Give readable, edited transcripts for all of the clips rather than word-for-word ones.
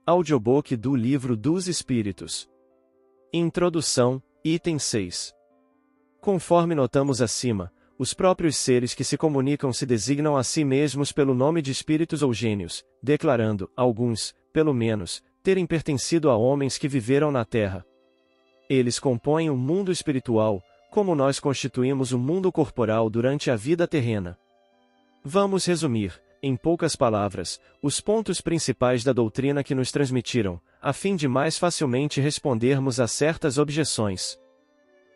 Audiobook do Livro dos Espíritos. Introdução, item 6. Conforme notamos acima, os próprios seres que se comunicam se designam a si mesmos pelo nome de espíritos ou gênios, declarando, alguns, pelo menos, terem pertencido a homens que viveram na Terra. Eles compõem o mundo espiritual, como nós constituímos o mundo corporal durante a vida terrena. Vamos resumir, em poucas palavras, os pontos principais da doutrina que nos transmitiram, a fim de mais facilmente respondermos a certas objeções.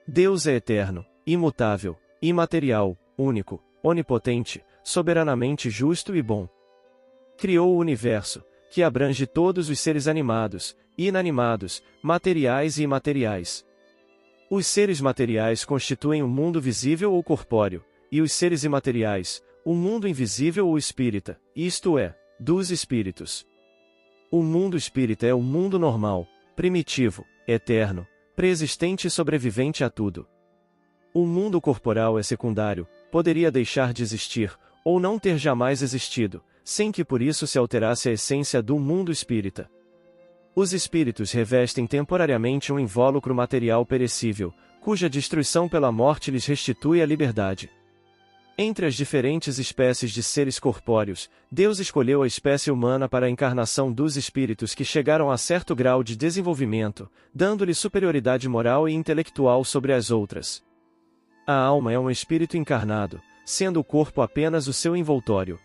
Deus é eterno, imutável, imaterial, único, onipotente, soberanamente justo e bom. Criou o universo, que abrange todos os seres animados, inanimados, materiais e imateriais. Os seres materiais constituem o mundo visível ou corpóreo, e os seres imateriais, o mundo invisível ou espírita, isto é, dos espíritos. O mundo espírita é o mundo normal, primitivo, eterno, preexistente e sobrevivente a tudo. O mundo corporal é secundário, poderia deixar de existir, ou não ter jamais existido, sem que por isso se alterasse a essência do mundo espírita. Os espíritos revestem temporariamente um invólucro material perecível, cuja destruição pela morte lhes restitui a liberdade. Entre as diferentes espécies de seres corpóreos, Deus escolheu a espécie humana para a encarnação dos espíritos que chegaram a certo grau de desenvolvimento, dando-lhe superioridade moral e intelectual sobre as outras. A alma é um espírito encarnado, sendo o corpo apenas o seu envoltório.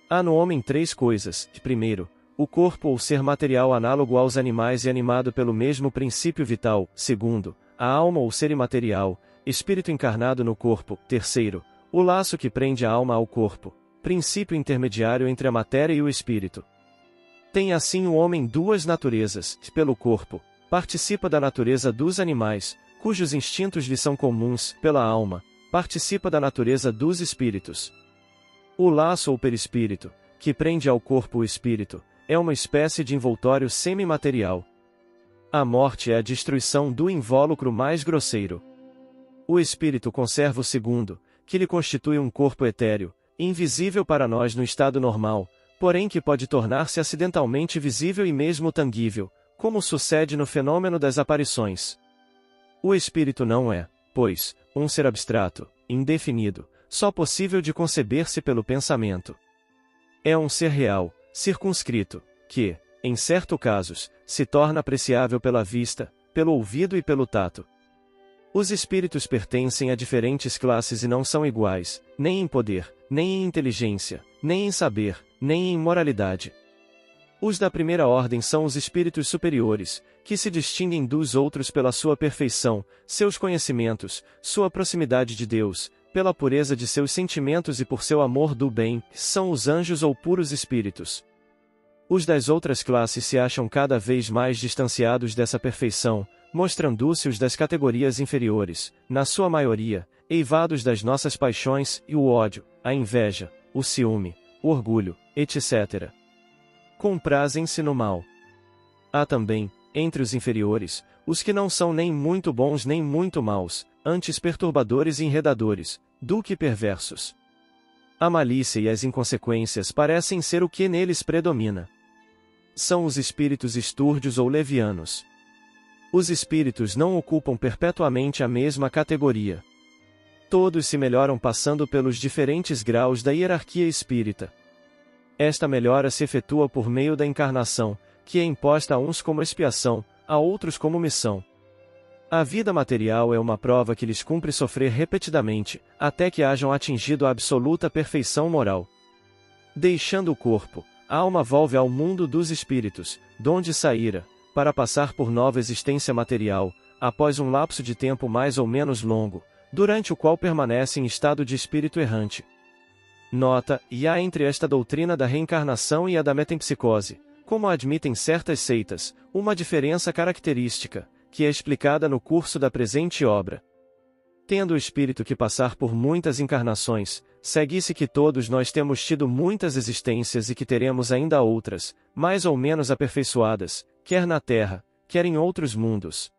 Há no homem três coisas: primeiro, o corpo ou ser material análogo aos animais e animado pelo mesmo princípio vital; segundo, a alma ou ser imaterial, espírito encarnado no corpo; terceiro, o laço que prende a alma ao corpo, princípio intermediário entre a matéria e o espírito. Tem assim o homem duas naturezas: pelo corpo, participa da natureza dos animais, cujos instintos lhe são comuns; pela alma, participa da natureza dos espíritos. O laço ou perispírito, que prende ao corpo o espírito, é uma espécie de envoltório semimaterial. A morte é a destruição do invólucro mais grosseiro. O espírito conserva o segundo, que lhe constitui um corpo etéreo, invisível para nós no estado normal, porém que pode tornar-se acidentalmente visível e mesmo tangível, como sucede no fenômeno das aparições. O espírito não é, pois, um ser abstrato, indefinido, só possível de conceber-se pelo pensamento. É um ser real, circunscrito, que, em certos casos, se torna apreciável pela vista, pelo ouvido e pelo tato. Os espíritos pertencem a diferentes classes e não são iguais, nem em poder, nem em inteligência, nem em saber, nem em moralidade. Os da primeira ordem são os espíritos superiores, que se distinguem dos outros pela sua perfeição, seus conhecimentos, sua proximidade de Deus, pela pureza de seus sentimentos e por seu amor do bem; são os anjos ou puros espíritos. Os das outras classes se acham cada vez mais distanciados dessa perfeição, mostrando-se os das categorias inferiores, na sua maioria, eivados das nossas paixões e o ódio, a inveja, o ciúme, o orgulho, etc. Comprazem-se no mal. Há também, entre os inferiores, os que não são nem muito bons nem muito maus, antes perturbadores e enredadores, do que perversos. A malícia e as inconsequências parecem ser o que neles predomina. São os espíritos estúrdios ou levianos. Os espíritos não ocupam perpetuamente a mesma categoria. Todos se melhoram passando pelos diferentes graus da hierarquia espírita. Esta melhora se efetua por meio da encarnação, que é imposta a uns como expiação, a outros como missão. A vida material é uma prova que lhes cumpre sofrer repetidamente, até que hajam atingido a absoluta perfeição moral. Deixando o corpo, a alma volve ao mundo dos espíritos, donde saíra, para passar por nova existência material, após um lapso de tempo mais ou menos longo, durante o qual permanece em estado de espírito errante. Nota: e há entre esta doutrina da reencarnação e a da metempsicose, como admitem certas seitas, uma diferença característica, que é explicada no curso da presente obra. Tendo o espírito que passar por muitas encarnações, segue-se que todos nós temos tido muitas existências e que teremos ainda outras, mais ou menos aperfeiçoadas, quer na Terra, quer em outros mundos.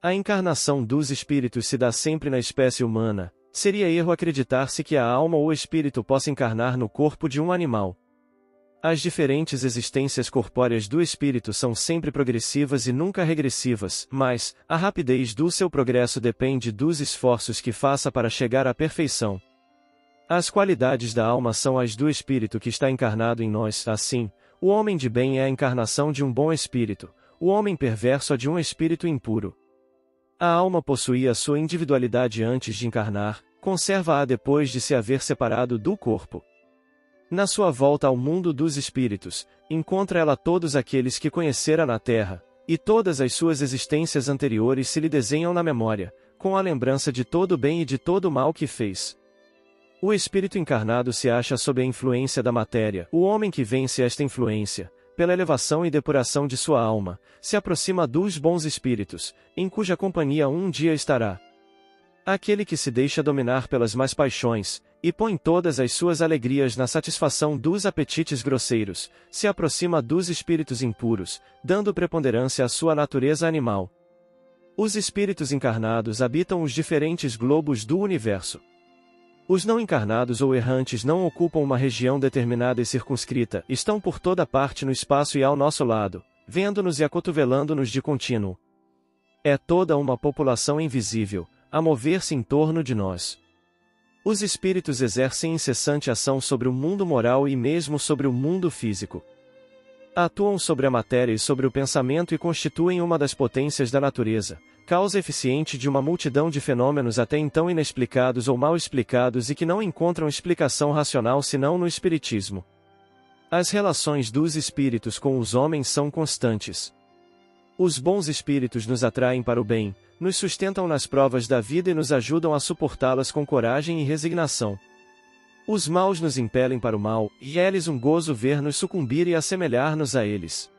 A encarnação dos espíritos se dá sempre na espécie humana. Seria erro acreditar-se que a alma ou o espírito possa encarnar no corpo de um animal. As diferentes existências corpóreas do espírito são sempre progressivas e nunca regressivas, mas a rapidez do seu progresso depende dos esforços que faça para chegar à perfeição. As qualidades da alma são as do espírito que está encarnado em nós, assim, o homem de bem é a encarnação de um bom espírito, o homem perverso a de um espírito impuro. A alma possuía sua individualidade antes de encarnar, conserva-a depois de se haver separado do corpo. Na sua volta ao mundo dos espíritos, encontra ela todos aqueles que conhecera na terra, e todas as suas existências anteriores se lhe desenham na memória, com a lembrança de todo o bem e de todo o mal que fez. O espírito encarnado se acha sob a influência da matéria. O homem que vence esta influência, pela elevação e depuração de sua alma, se aproxima dos bons espíritos, em cuja companhia um dia estará. Aquele que se deixa dominar pelas más paixões, e põe todas as suas alegrias na satisfação dos apetites grosseiros, se aproxima dos espíritos impuros, dando preponderância à sua natureza animal. Os espíritos encarnados habitam os diferentes globos do universo. Os não encarnados ou errantes não ocupam uma região determinada e circunscrita, estão por toda parte no espaço e ao nosso lado, vendo-nos e acotovelando-nos de contínuo. É toda uma população invisível, a mover-se em torno de nós. Os espíritos exercem incessante ação sobre o mundo moral e mesmo sobre o mundo físico. Atuam sobre a matéria e sobre o pensamento e constituem uma das potências da natureza, causa eficiente de uma multidão de fenômenos até então inexplicados ou mal explicados e que não encontram explicação racional senão no espiritismo. As relações dos espíritos com os homens são constantes. Os bons espíritos nos atraem para o bem, nos sustentam nas provas da vida e nos ajudam a suportá-las com coragem e resignação. Os maus nos impelem para o mal, e é-lhes um gozo ver-nos sucumbir e assemelhar-nos a eles.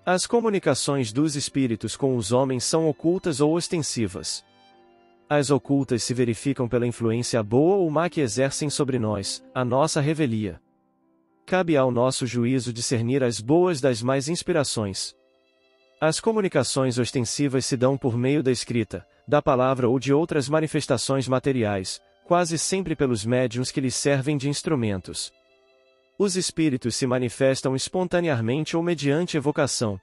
As comunicações dos espíritos com os homens são ocultas ou ostensivas. As ocultas se verificam pela influência boa ou má que exercem sobre nós, a nossa revelia. Cabe ao nosso juízo discernir as boas das más inspirações. As comunicações ostensivas se dão por meio da escrita, da palavra ou de outras manifestações materiais, quase sempre pelos médiuns que lhes servem de instrumentos. Os espíritos se manifestam espontaneamente ou mediante evocação.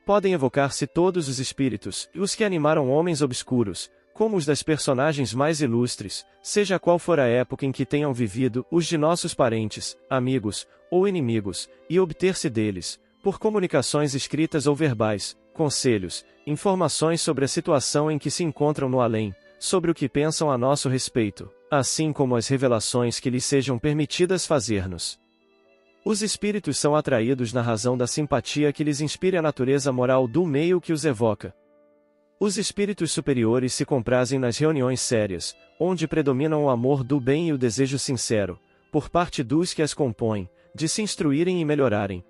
Podem evocar-se todos os espíritos, e os que animaram homens obscuros, como os das personagens mais ilustres, seja qual for a época em que tenham vivido, os de nossos parentes, amigos, ou inimigos, e obter-se deles, por comunicações escritas ou verbais, conselhos, informações sobre a situação em que se encontram no além, sobre o que pensam a nosso respeito, assim como as revelações que lhes sejam permitidas fazer-nos. Os espíritos são atraídos na razão da simpatia que lhes inspire a natureza moral do meio que os evoca. Os espíritos superiores se comprazem nas reuniões sérias, onde predominam o amor do bem e o desejo sincero, por parte dos que as compõem, de se instruírem e melhorarem.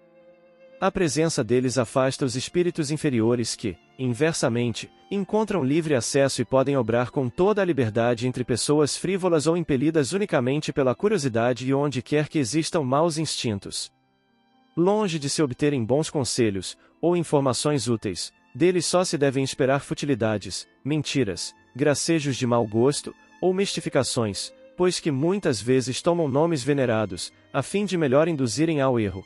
A presença deles afasta os espíritos inferiores que, inversamente, encontram livre acesso e podem obrar com toda a liberdade entre pessoas frívolas ou impelidas unicamente pela curiosidade e onde quer que existam maus instintos. Longe de se obterem bons conselhos, ou informações úteis, deles só se devem esperar futilidades, mentiras, gracejos de mau gosto, ou mistificações, pois que muitas vezes tomam nomes venerados, a fim de melhor induzirem ao erro.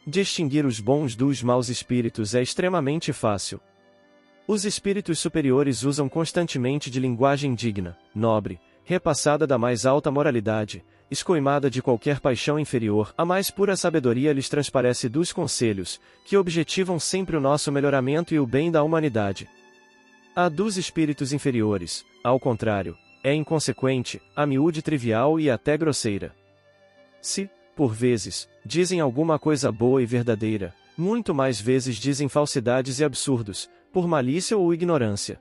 Distinguir os bons dos maus espíritos é extremamente fácil. Os espíritos superiores usam constantemente de linguagem digna, nobre, repassada da mais alta moralidade, escoimada de qualquer paixão inferior. A mais pura sabedoria lhes transparece dos conselhos, que objetivam sempre o nosso melhoramento e o bem da humanidade. A dos espíritos inferiores, ao contrário, é inconsequente, a miúde trivial e até grosseira. Se, por vezes, dizem alguma coisa boa e verdadeira, muito mais vezes dizem falsidades e absurdos, por malícia ou ignorância.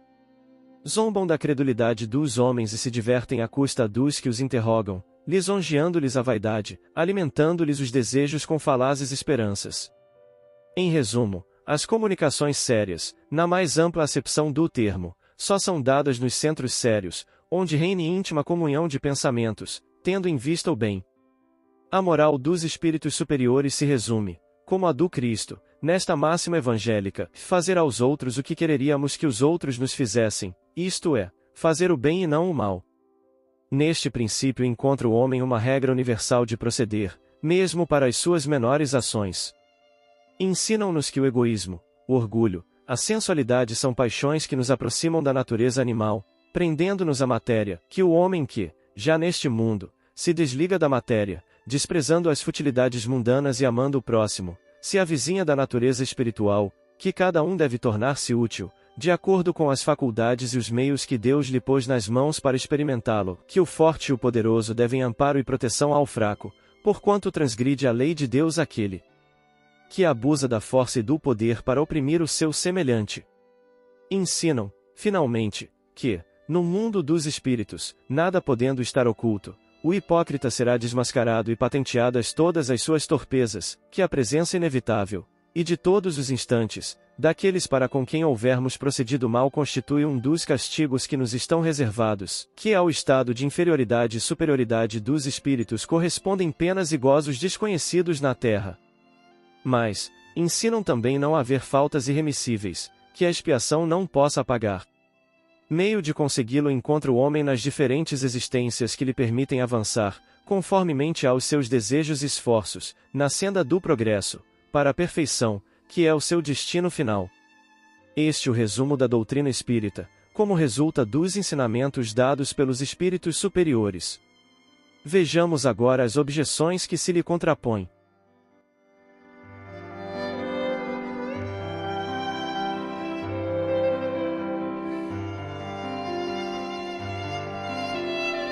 Zombam da credulidade dos homens e se divertem à custa dos que os interrogam, lisonjeando-lhes a vaidade, alimentando-lhes os desejos com falazes esperanças. Em resumo, as comunicações sérias, na mais ampla acepção do termo, só são dadas nos centros sérios, onde reine íntima comunhão de pensamentos, tendo em vista o bem. A moral dos espíritos superiores se resume, como a do Cristo, nesta máxima evangélica: fazer aos outros o que quereríamos que os outros nos fizessem, isto é, fazer o bem e não o mal. Neste princípio encontra o homem uma regra universal de proceder, mesmo para as suas menores ações. Ensinam-nos que o egoísmo, o orgulho, a sensualidade são paixões que nos aproximam da natureza animal, prendendo-nos à matéria, que o homem que, já neste mundo, se desliga da matéria, desprezando as futilidades mundanas e amando o próximo, se avizinha da natureza espiritual, que cada um deve tornar-se útil, de acordo com as faculdades e os meios que Deus lhe pôs nas mãos para experimentá-lo, que o forte e o poderoso devem amparo e proteção ao fraco, porquanto transgride a lei de Deus aquele que abusa da força e do poder para oprimir o seu semelhante. Ensinam, finalmente, que, no mundo dos espíritos, nada podendo estar oculto, o hipócrita será desmascarado e patenteadas todas as suas torpezas, que a presença inevitável, e de todos os instantes, daqueles para com quem houvermos procedido mal constitui um dos castigos que nos estão reservados, que ao estado de inferioridade e superioridade dos espíritos correspondem penas e gozos desconhecidos na terra. Mas, ensinam também não haver faltas irremissíveis, que a expiação não possa apagar. Meio de consegui-lo encontra o homem nas diferentes existências que lhe permitem avançar, conformemente aos seus desejos e esforços, na senda do progresso, para a perfeição, que é o seu destino final. Este é o resumo da doutrina espírita, como resulta dos ensinamentos dados pelos espíritos superiores. Vejamos agora as objeções que se lhe contrapõem.